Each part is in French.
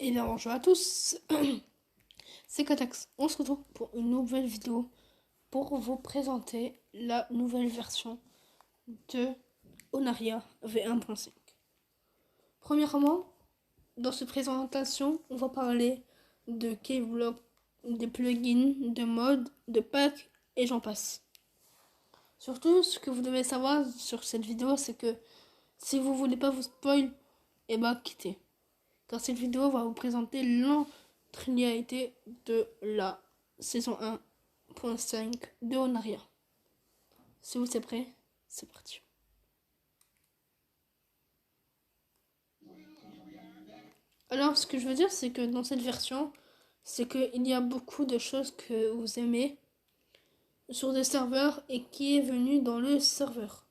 Et bien bonjour à tous, c'est Katax. On se retrouve pour une nouvelle vidéo pour vous présenter la nouvelle version de Onaria V1.5. Premièrement, dans cette présentation, on va parler de Keyblock, des plugins, de mods, de packs et j'en passe. Surtout, ce que vous devez savoir sur cette vidéo, c'est que si vous voulez pas vous spoil, et bah quittez. Car cette vidéo va vous présenter l'entièreté de la saison 1.5 de Onaria. Si vous êtes prêts, c'est parti. Alors, ce que je veux dire, c'est que dans cette version, c'est qu'il y a beaucoup de choses que vous aimez sur des serveurs et qui est venu dans le serveur.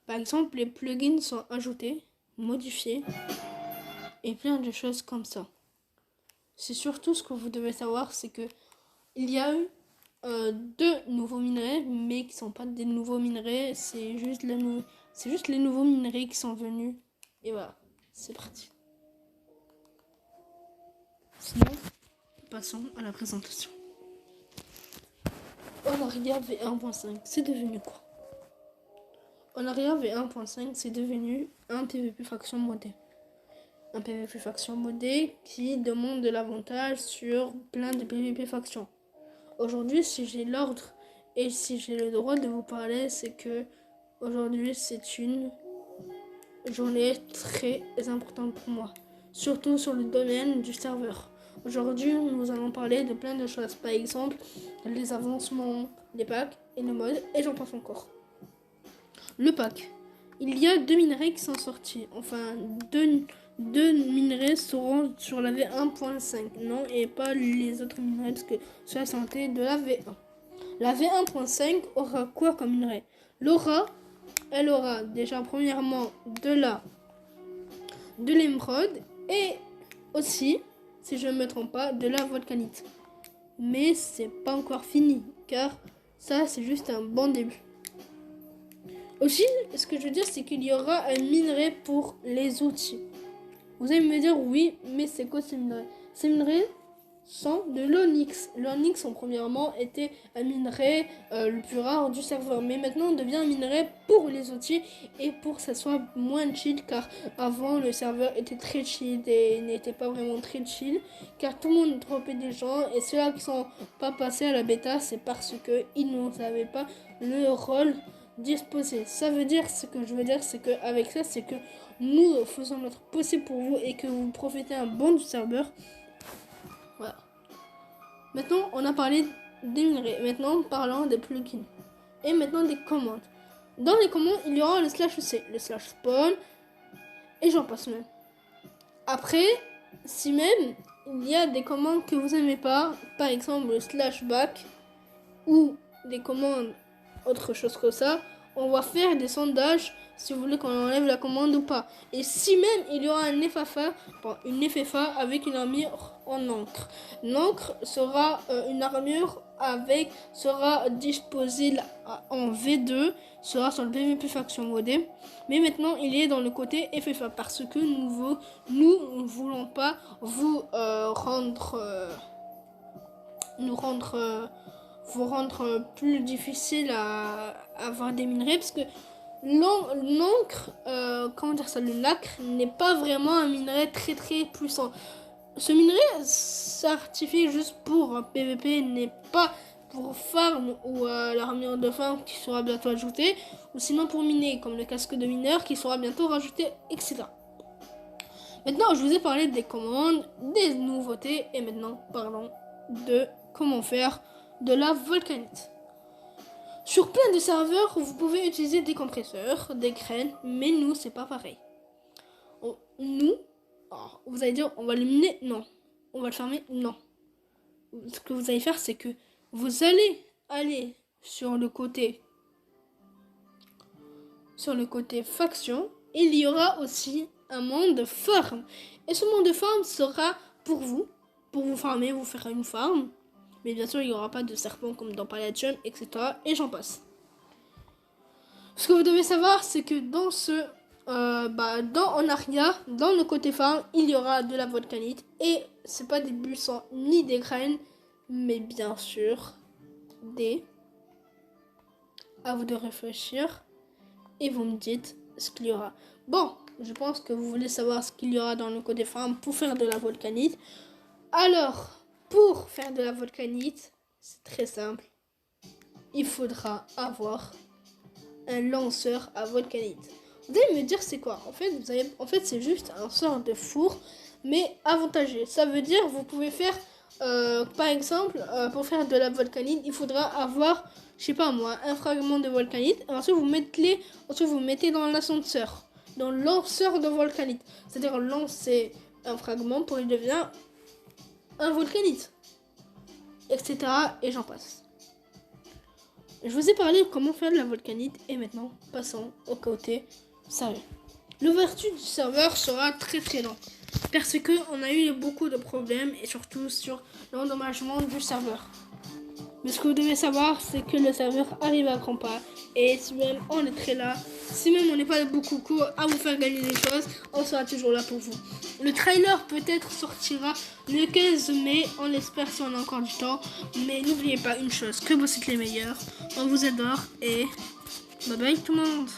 Par exemple, les plugins sont ajoutés, modifiés et plein de choses comme ça. C'est surtout ce que vous devez savoir, c'est que il y a eu deux nouveaux minerais, mais qui sont pas des nouveaux minerais, c'est juste les nouveaux minerais qui sont venus. Et voilà, c'est parti. Sinon, passons à la présentation. Onaria V1.5, c'est devenu quoi? Onaria V1.5, c'est devenu un PvP faction modé. Un PvP faction modé qui demande de l'avantage sur plein de PvP factions. Aujourd'hui, si j'ai l'ordre et si j'ai le droit de vous parler, c'est que aujourd'hui c'est une journée très importante pour moi, surtout sur le domaine du serveur. Aujourd'hui, nous allons parler de plein de choses, par exemple les avancements, les packs et le mode, et j'en pense encore. Le pack. Il y a deux minerais qui sont sortis, enfin deux minerais seront sur la V1.5, non, et pas les autres minerais, parce que c'est la santé de la V1. La V1.5 aura quoi comme minerai? Elle aura déjà premièrement de l'émeraude et aussi, si je ne me trompe pas, de la volcanite. Mais c'est pas encore fini, car ça c'est juste un bon début. Aussi, ce que je veux dire, c'est qu'il y aura un minerai pour les outils. Vous allez me dire, oui, mais c'est quoi ces minerais? Ces minerais sont de l'onyx. L'onyx, en premièrement, était un minerai le plus rare du serveur. Mais maintenant, on devient un minerai pour les outils et pour que ça soit moins chill. Car avant, le serveur était très chill et n'était pas vraiment très chill. Car tout le monde dropait des gens. Et ceux-là qui sont pas passés à la bêta, c'est parce qu'ils ne savaient pas le rôle disposé. Ça veut dire, ce que je veux dire, c'est qu'avec ça, c'est que nous faisons notre possible pour vous et que vous profitez un bon du serveur. Voilà. Maintenant, on a parlé des minerais. Maintenant, parlons des plugins. Et maintenant, des commandes. Dans les commandes, il y aura le /c, le /spawn, et j'en passe même. Après, si même il y a des commandes que vous n'aimez pas, par exemple le /back, ou des commandes autre chose que ça, on va faire des sondages si vous voulez qu'on enlève la commande ou pas. Et si même il y aura une FFA avec une armure en encre. L'encre sera une armure sera disposée en V2, sera sur le PvP faction modé. Mais maintenant il est dans le côté FFA parce que nous ne voulons pas vous rendre plus difficile à avoir des minerais parce que l'encre, comment dire ça, le nacre n'est pas vraiment un minerai très très puissant. Ce minerai s'artifie juste pour un PVP, n'est pas pour farm ou l'armure de farm qui sera bientôt ajoutée, ou sinon pour miner comme le casque de mineur qui sera bientôt rajouté, etc. Maintenant, je vous ai parlé des commandes, des nouveautés, et maintenant parlons de comment faire de la volcanite. Sur plein de serveurs, vous pouvez utiliser des compresseurs, des graines, mais nous, c'est pas pareil. Vous allez dire, on va le miner? Non. On va le fermer? Non. Ce que vous allez faire, c'est que vous allez aller sur le côté faction. Il y aura aussi un monde farm. Et ce monde de farm sera pour vous farmer, vous faire une farm. Mais bien sûr, il n'y aura pas de serpents comme dans Palladium, etc. Et j'en passe. Ce que vous devez savoir, c'est que dans ce en arrière, dans le côté farm, il y aura de la volcanite. Et c'est pas des buissons ni des graines, mais bien sûr des... À vous de réfléchir et vous me dites ce qu'il y aura. Bon, je pense que vous voulez savoir ce qu'il y aura dans le côté farm pour faire de la volcanite. Alors, pour faire de la volcanite, c'est très simple. Il faudra avoir un lanceur à volcanite. Vous allez me dire c'est quoi? En fait, c'est juste un sort de four, mais avantagé. Ça veut dire vous pouvez faire, par exemple, pour faire de la volcanite, il faudra avoir, je sais pas moi, un fragment de volcanite. Et ensuite vous mettez dans l'ascenseur, dans le lanceur de volcanite. C'est-à-dire lancer un fragment pour il devient un volcanite, etc. Et j'en passe. Je vous ai parlé de comment faire de la volcanite et maintenant passons au côté sérieux. L'ouverture du serveur sera très très lente parce qu'on a eu beaucoup de problèmes et surtout sur l'endommagement du serveur. Mais ce que vous devez savoir, c'est que le serveur arrive à grands pas et si même on est très là, si même on n'est pas beaucoup à vous faire gagner des choses, on sera toujours là pour vous. Le trailer peut-être sortira le 15 mai, on l'espère si on a encore du temps. Mais n'oubliez pas une chose, que vous êtes les meilleurs, on vous adore et bye bye tout le monde.